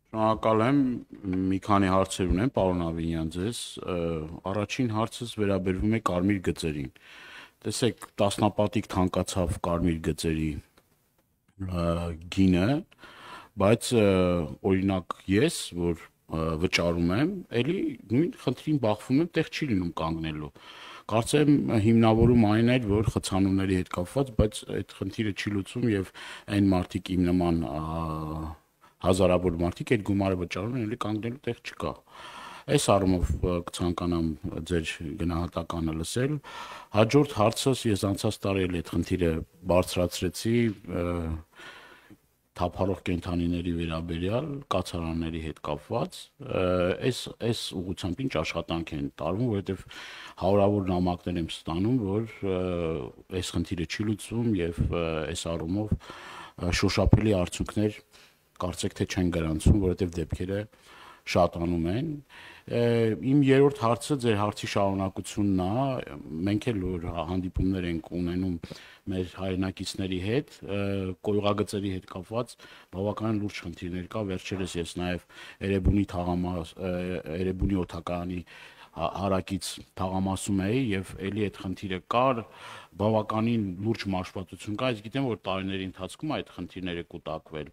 Շնորհակալ եմ, մի քանի հարցեր ունեմ, պարոն Ավինյան, ձեզ։ Առաջին հարցս վերաբերվում է կարմիր գծերին։ Տեսեք, տասնապատիկ թանկացավ կարմիր գծերի գինը, բայց օրինակ ես, որ վճարում եմ, էլի նույն խնդրին բախվում եմ, տեղ չի լինում կանգնելու։ Կարծեմ հիմնավորում այն էր, որ խցանումների հետ կապված, բայց այդ խնդիրը չի լուծում եւ այն մարդիկ իմ նման հազարավոր մարդիկ այդ գումարը վճարում են, էլի կանգնելու տեղ չկա։ Այս առումով կցանկանամ ձեր գնահատականը լսել։ Հաջորդ հարցս ես անցած տարի էլ այդ խնդիրը բարձրացրեցի թափառող կենդանիների վերաբերյալ կացարանների հետ կապված, այս ուղղությամբ ինչ աշխատանք են տարվում, որովհետև հարյուրավոր նամակներ եմ ստանում, որ այս խնդիրը չի լուծվում եւ այս առումով շոշափելի արդյունքներ կարծեք թե չեն գրանցվում, որովհետև դեպքերը շատանում են։ Իմ երրորդ հարցը ձեր հարցի շարունակությունն է, մենք էլ որ հանդիպումներ ենք ունենում մեր հայրենակիցների հետ, կոյուղագծերի հետ կապված բավականին լուրջ խնդիրներ կա, վերջերս ես նաև Էրեբունի օդակայանի հարակից թաղամասում էի եւ էլի այդ խնդիրը կար, բավականին լուրջ մաշվածություն կա, ես գիտեմ, որ տարիների ընթացքում այդ խնդիրները կուտակվել,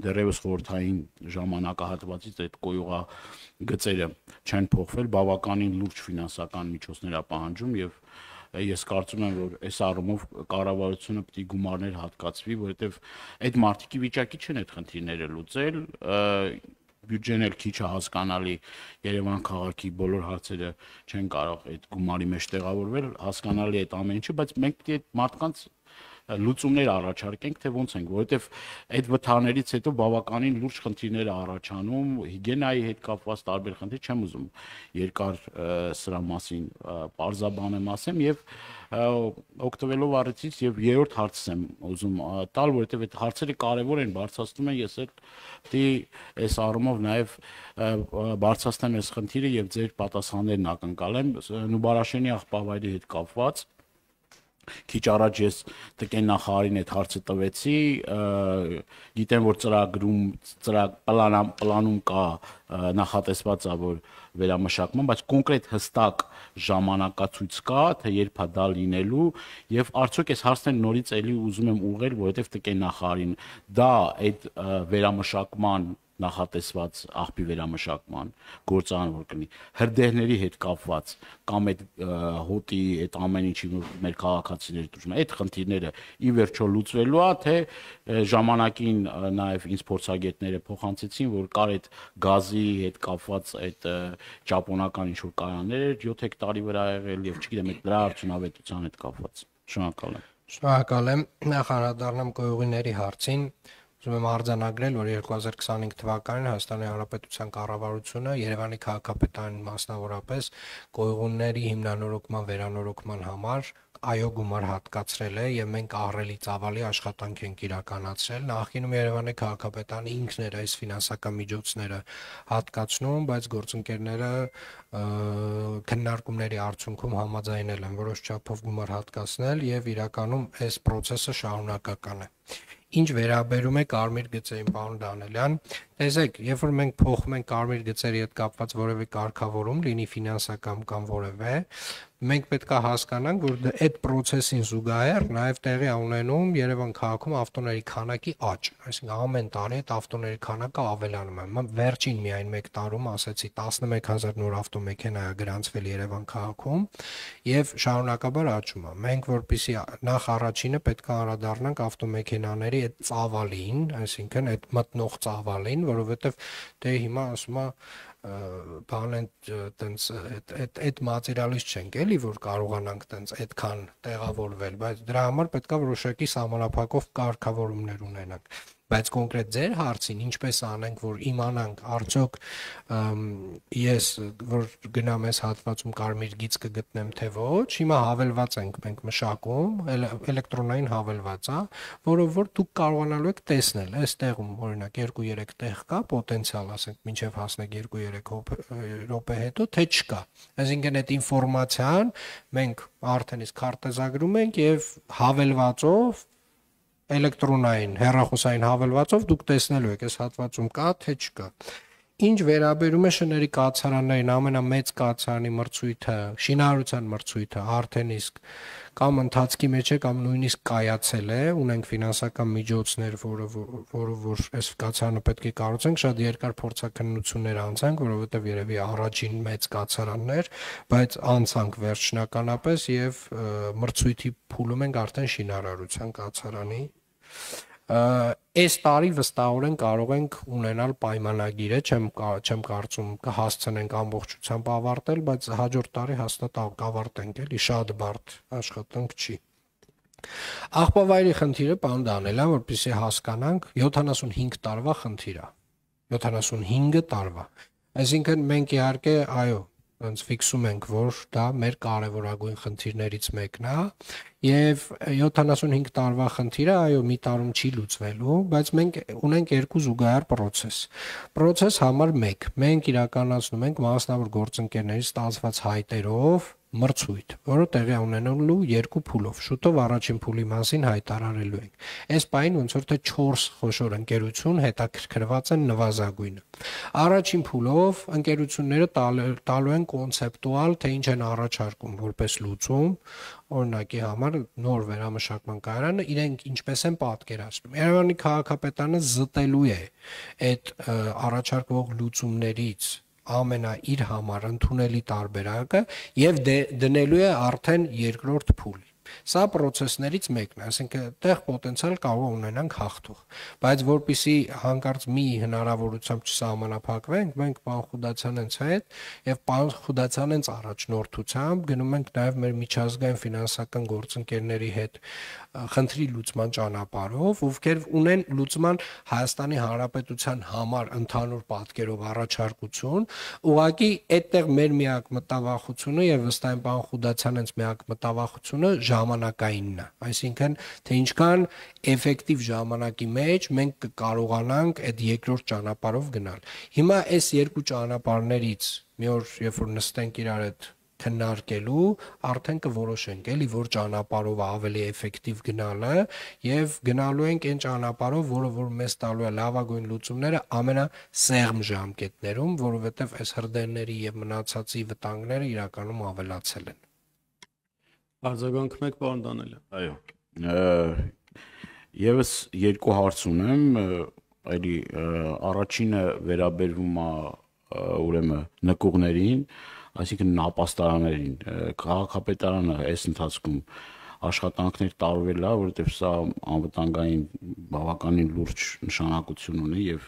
դեռևս խորհրդային ժամանակահատվածից այդ կոյուղագծերը չեն փոխվել, բավականին լուրջ ֆինանսական միջոցներ է պահանջում եւ ես կարծում եմ, որ այս առումով կառավարությունը պետք է գումարներ հատկացվի, որովհետեւ այդ մարդիկի վիճակի չեն այդ խնդիրները լուծել, բյուջեն էլ քիչ է հասկանալի, Երևան քաղաքի բոլոր հարցերը չեն կարող այդ գումարի մեջ տեղավորվել, հասկանալի է այդ ամեն ինչը, բայց մենք պետք է այդ մարդկանց լուծումներ առաջարկենք, թե ոնց ենք, որովհետև այդ վթարներից հետո բավականին լուրջ խնդիրներ առաջանում, հիգիենայի հետ կապված տարբեր խնդիր, չեմ ուզում երկար սրա մասին պարզաբանեմ ասեմ եւ օգտվելով առիթից եւ երրորդ հարցս եմ ուզում տալ, որովհետեւ այդ հարցերը կարեւոր են, բարձրացնում են, ես էլ պետք է այս առումով նաեւ բարձրացնեմ այս խնդիրը եւ ձեր պատասխաններն ակնկալեմ Նուբարաշենի աղբավայրի հետ կապված Քիչ առաջ ես ՏԿ նախարարին այդ հարցը տվեցի, գիտեմ, որ պլանում կա նախատեսված է, որ վերամշակման, բայց կոնկրետ հստակ ժամանակացույց կա, թե երբ է դա լինելու, եւ արդյոք այս հարցն նորից էլի ուզում եմ ուղղել, որովհետեւ ՏԿ նախարարին դա այդ վերամշակման նախատեսված աղբի վերամշակման գործարան որ կլինի հրդեհների հետ կապված կամ այդ հոտի այդ ամեն ինչի մեր քաղաքացիները դուրս այդ խնդիրները ի վերջո լուծվելու է թե ժամանակին նաև ինձ փորձագետները փոխանցեցին որ կար այդ գազի հետ կապված այդ ճապոնական ինչ որ կայաններ 7 հեկտարի վրա եղել եւ չգիտեմ այդ դրա արդյունավետության հետ կապված շնորհակալ եմ նախ անդրադառնամ կոյուղիների հարցին Ուզում եմ արձանագրել, որ 2025 թվականին Հայաստանի Հանրապետության կառավարությունը Երևանի քաղաքապետարան մասնավորապես կոյուղների հիմնանորոգման վերանորոգման համար այո գումար հատկացրել է եւ մենք ահռելի ծավալի աշխատանք ենք իրականացրել նախկինում Երևանի քաղաքապետարանը ինքն էր այս ֆինանսական միջոցները հատկացնում, բայց գործընկերները քննարկումների արդյունքում համաձայնել են որոշ չափով գումար հատկացնել եւ իրականում այս process-ը շարունակական է Ինչ վերաբերում է կարմիր գծերին, պարոն Դանելյան, տեսեք, երբ որ մենք փոխում ենք կարմիր գծերի հետ կապված որևէ կարգավորում, լինի ֆինանսական կամ որևէ, մենք պետք է հասկանանք, որ այդ process-ին զուգահեռ նաև տեղի ունենում Երևան քաղաքում ավտոների քանակի աճ, այսինքն ամեն տարի այդ ավտոների քանակը ավելանում է։ Վերջին միայն 1 տարում ասեցի 11000 նոր ավտոմեքենա է գրանցվել Երևան քաղաքում եւ շարունակաբար աճում է։ Մենք որպեսզի նախ առաջինը պետք է անդրադառնանք ավտոմեքենաների այդ ծավալին, այսինքն այդ մտնող ծավալին, որովհետեւ դե հիմա ասում է բան են տենց այդ մատերիալից չենք էլի որ կարողանանք տենց այդքան տեղավորվել բայց դրա համար պետքա որոշակի սահմանափակով կարգավորումներ ունենանք բայց կոնկրետ ձեր հարցին ինչպես անենք որ իմանանք արդյոք ես որ գնամ այս հատվածում կարմիր գիծ կգտնեմ թե ոչ հիմա հավելված ենք մենք մշակում էլեկտրոնային հավելված է որով որ դուք կարողանալու եք տեսնել այս տեղում օրինակ 2-3 տեղ կա պոտենցիալ ասենք մինչև հասնեք 2-3 րոպե հետո թե չկա այսինքն այդ ինֆորմացիան մենք արդեն իսկ քարտեզագրում ենք եւ հավելվածով էլեկտրոնային հեռախոսային հավելվածով դուք տեսնելու եք, այս հատվածում կա թե չկա։ Ինչ վերաբերում է շների կացարաններին, ամենամեծ կացարանի մրցույթը, շինարարության մրցույթը արդեն իսկ կամ ընթացքի մեջ է կամ նույնիսկ կայացել է, ունենք ֆինանսական միջոցներ, որ այս կացարանը պետք է կառուցենք, շատ երկար փորձաքննություններ անցանք, որովհետև երևի առաջին մեծ կացարանն էր, բայց անցանք վերջնականապես եւ մրցույթի փուլում ենք արդեն շինարարության կացարանի։ Այս տարի վստահորեն կարող ենք ունենալ պայմանագիրը, չեմ կարծում կհասցնենք ամբողջությամբ ավարտել, բայց հաջորդ տարի հաստատ կավարտենք, էլի շատ բարդ աշխատանք չի։ Աղբավայրի խնդիրը պարոն Դանելյան, որպեսզի հասկանանք, 75 տարվա խնդիր է։ 75 տարվա։ Այսինքն մենք իհարկե, այո, ոնց ֆիքսում ենք, որ դա մեր կարևորագույն խնդիրներից մեկն է, եւ 75 տարվա խնդիրը, այո, մի տարում չի լուծվելու, բայց մենք ունենք երկու զուգահեռ Պրոցես համար 1. Մենք իրականացնում ենք մասնավոր գործընկերներից ստացված հայտերով մրցույթ, որը տեղի ունենալու երկու փուլով։ Շուտով առաջին փուլի մասին հայտարարելու ենք։ Այս պահին ոնց որ թե 4 խոշոր ընկերություն հետաքրքրված են նվազագույնը։ Առաջին փուլով ընկերությունները տալու են կոնցեպտուալ, թե ինչ են առաջարկում որպես լուծում, օրինակի համար նոր վերամշակման կայարանը իրենք ինչպես են պատկերացնում։ Երևանի քաղաքապետարանը զտելու է այդ առաջարկվող լուծումներից ամենա իր համար ընդունելի տարբերակը եւ դնելու է արդեն երկրորդ փուլի։ Սա process-ներից մեկն է, այսինքն այդտեղ պոտենցիալ կարող ունենանք հաղթող, բայց որpիսի հանկարծ մի հնարավորությամբ չսահմանափակվենք, մենք պարոն Խուդացյանենց հետ եւ պարոն Խուդացյանենց առաջնորդությամբ գնում ենք նաեւ մեր միջազգային ֆինանսական գործընկերների հետ խնդրի լուծման ճանապարհով, ովքեր ունեն լուծման Հայաստանի Հանրապետության համար ընդհանուր պատկերով առաջարկություն, ուղղակի այդտեղ մեր միակ մտավախությունը եւ վստահ եմ պարոն Խուդացյանենց միակ մտավախությունը ժամանակայինն է, այսինքն թե ինչքան էֆեկտիվ ժամանակի մեջ մենք կկարողանանք այդ երկրորդ ճանապարհով գնալ։ Հիմա այս երկու ճանապարհներից մի օր երբ որ նստենք իրար հետ քննարկելու, արդեն կորոշենք, էլի որ ճանապարհով ավելի էֆեկտիվ գնալը եւ գնալու ենք այն ճանապարհով, որը որ մեզ տալու է լավագույն լուծումները ամենասեղմ ժամկետներում, որովհետեւ այս հրդեհների եւ մնացածի վտանգները իրականում ավելացել են։ Արձագանք մեկ պարոն Դանելյան։ Այո։ Եվս երկու հարց ունեմ, այլի առաջինը վերաբերվում է ուրեմն նկուղներին, այսինքն նապաստարաներին, քաղաքապետարանը այս ընթացքում աշխատանքներ տարվել է, որովհետև սա անվտանգային բավականին լուրջ նշանակություն ունի եւ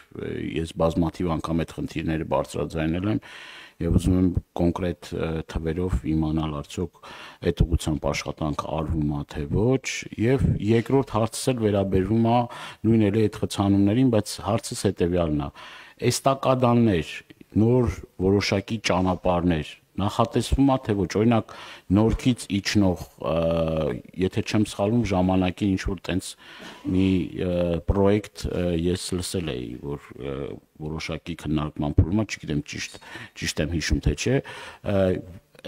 ես բազմաթիվ անգամ այդ խնդիրները բարձրաձայնել եմ եւ ուզում եմ կոնկրետ թվերով իմանալ արդյոք այդ ուղղությամբ աշխատանք արվում է թե ոչ եւ երկրորդ հարցս էլ վերաբերվում է նույն էլի այդ խցանումներին, բայց հարցս հետեւյալն է. էստակադաններ, նոր որոշակի ճանապարհներ նախատեսվում է թե ոչ, օրինակ նորքից իջնող, եթե չեմ սխալվում, ժամանակի ինչ որ տենց մի պրոյեկտ ես լսել էի, որ որոշակի քննարկման փուլում է, չգիտեմ ճիշտ եմ հիշում թե չէ,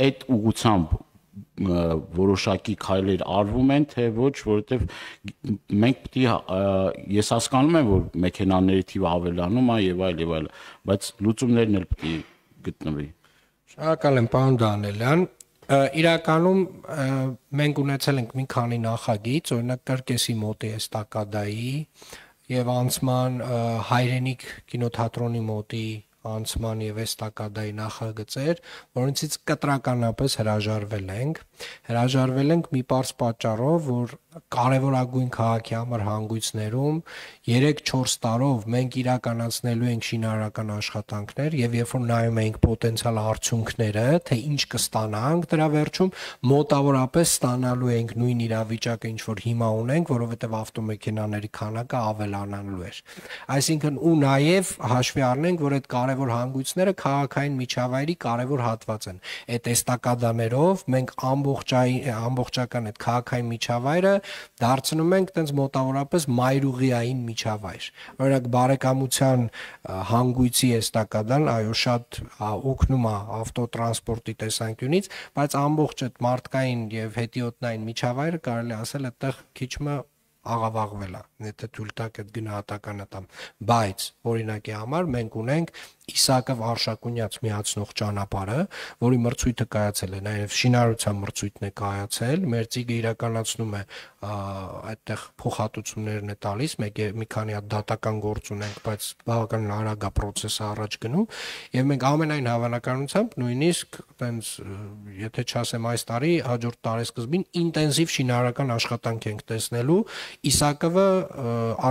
այդ ուղղությամբ որոշակի քայլեր արվում են թե ոչ, որովհետև մենք պիտի ես հասկանում եմ, որ մեքենաների թիվը ավելանում է եւ այլ, բայց լուծումներն էլ պիտի գտնվի։ Շնորհակալ եմ պարոն Դանելյան։ Իրականում մենք ունեցել ենք մի քանի նախագիծ, օրինակ Կրկեսի մոտի էստակադայի եւ անցման հայրենիք կինոթատրոնի մոտի անցման եւ էստակադայի նախագծեր, որոնցից կտրականապես հրաժարվել ենք մի պարզ պատճառով, որ կարևորագույն քաղաքի համար հանգույցներում 3-4 տարով մենք իրականացնելու ենք շինարարական աշխատանքներ եւ երբ որ նայում ենք պոտենցիալ արդյունքները, թե ինչ կստանանք դրա վերջում, մոտավորապես ստանալու ենք նույն իրավիճակը, ինչ որ հիմա ունենք, որովհետեւ ավտոմեքենաների քանակը ավելանալու էր։ Այսինքն ու նաեւ հաշվի առնենք, որ այդ կարևոր հանգույցները քաղաքային միջավայրի կարևոր հատված են։ Այդ էստակադաներով մենք ամբողջական այդ քաղաքային միջավայրը դարձնում ենք տենց մոտավորապես մայրուղիային միջավայր։ Օրինակ բարեկամության հանգույցի էստակադան, այո, շատ օգնում է ավտոտրանսպորտի տեսանկյունից, բայց ամբողջ այդ մարդկային եւ հետիոտնային միջավայրը կարելի ասել այդտեղ քիչ մը աղավաղվել է, եթե թույլ տաք այդ գնահատականը տամ, բայց օրինակի համար մենք ունենք Իսակով Արշակունյաց միացնող ճանապարհը, որի մրցույթը կայացել է, նաև շինարարության մրցույթն է կայացել, Մերձիգը իրականացնում է այդտեղ փոխհատուցումներն է տալիս, մի քանի հատ դատական գործ ունենք, բայց բավականին արագ է process-ը առաջ գնում, եւ մենք ամենայն հավանականությամբ նույնիսկ տենց եթե չասեմ այս տարի, հաջորդ տարեսկզբին ինտենսիվ շինարարական աշխատանք ենք տեսնելու Իսակովը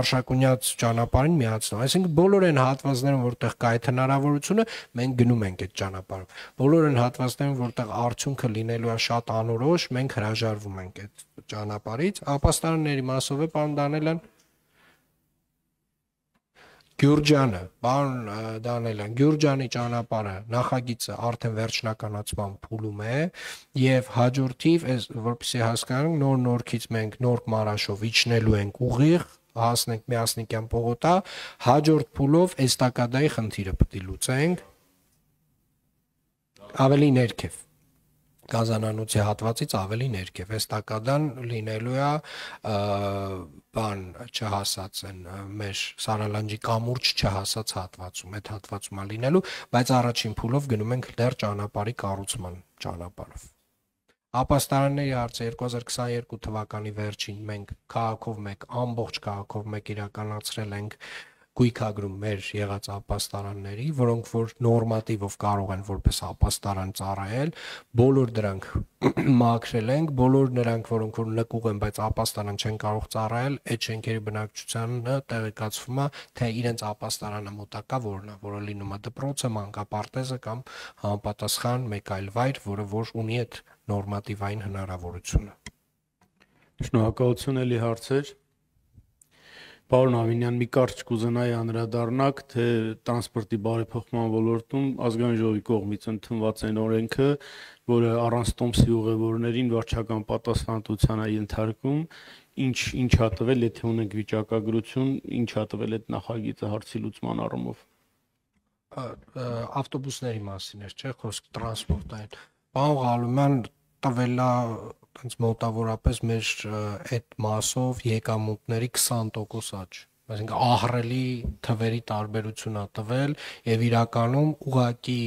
Արշակունյաց ճանապարհին միացնող, այսինքն բոլոր այն հատվածներում, որտեղ կա այդ հնարավորությունը, մենք գնում ենք այդ ճանապարհով։ Բոլոր այն հատվածներում, որտեղ արդյունքը լինելու է շատ անորոշ, մենք հրաժարվում ենք այդ ճանապարհից։ Ապաստարանների մասով է պարոն Դանելյան։ Գյուրջանը, պարոն Դանելյան, Գյուրջանի ճանապարհը նախագիծը արդեն վերջնականացման փուլում է եւ հաջորդիվ, որպեսզի հասկանանք, նոր-նորքից մենք նոր մարաշով իջնելու ենք ուղիղ, հասնենք Միասնիկյան պողոտա, հաջորդ փուլով էստակադայի խնդիրը պետք է լուծենք ավելի ներքև Գազանանոցի հատվածից ավելի ներքև էստակադան լինելու է բան չհասած են մեր Սարալանջի կամուրջ չհասած հատվածում, այդ հատվածում է լինելու, բայց առաջին փուլով գնում ենք դեռ ճանապարհի կառուցման ճանապարհով։ Ապաստարանների հարցը 2022 թվականի վերջին մենք քաղաքով մեկ ամբողջ քաղաքով մեկ իրականացրել ենք գույքագրում մեր եղած ապաստարանների, որոնք որ նորմատիվով կարող են որպես ապաստարան ծառայել, բոլոր դրանք մաքրել ենք, բոլոր նրանք, որոնք որ նկուղ են, բայց ապաստարան չեն կարող ծառայել, այդ շենքերի բնակչությանը տեղեկացվում է, թե իրենց ապաստարանը մոտակա որն է, որը լինում է դպրոցը, մանկապարտեզը կամ համապատասխան մեկ այլ վայր, որը որ ունի այդ նորմատիվային հնարավորությունը։ Շնորհակալություն էլի հարցեր։ Պարոն Ավինյան, մի կարճ կուզենայի անդրադառնալ, թե տրանսպորտի բարեփոխման ոլորտում ազգային ժողովի կողմից ընդունված այն օրենքը, որը առանց տոմսի ուղևորներին վարչական պատասխանատվության է ենթարկում, ինչ ա տվել, եթե ունենք վիճակագրություն, ինչ ա տվել այդ նախագիծը հարցի լուծման առումով։ Ավտոբուսների մասին էր, չէ՞, խոսք տրանսպորտային։ Պարոն Ղալումյան տվել է այնց մոտավորապես մեր այդ մասով եկամուտների 20% աճ, այսինքն ահռելի թվերի տարբերություն է տվել եւ իրականում ուղղակի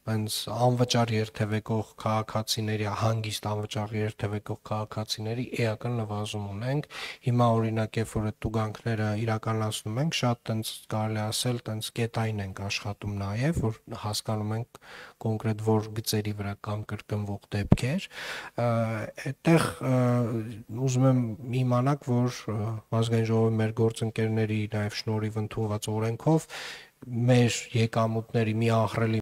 այնց անվճար երթևեկող քաղաքացիների, հանգիստ անվճար երթևեկող քաղաքացիների էական նվազում ունենք։ Հիմա օրինակ երբ որ այդ տուգանքները իրականացնում ենք, շատ այնց կարելի ասել, այնց կետային ենք աշխատում նաեւ, որ հասկանում ենք կոնկրետ որ գծերի վրա կան կրկնվող դեպքեր, այդտեղ ուզում եմ իմանաք, որ ազգային ժողովի մեր գործընկերների նաև շնորհիվ ընդունված օրենքով մեր եկամուտների մի ահռելի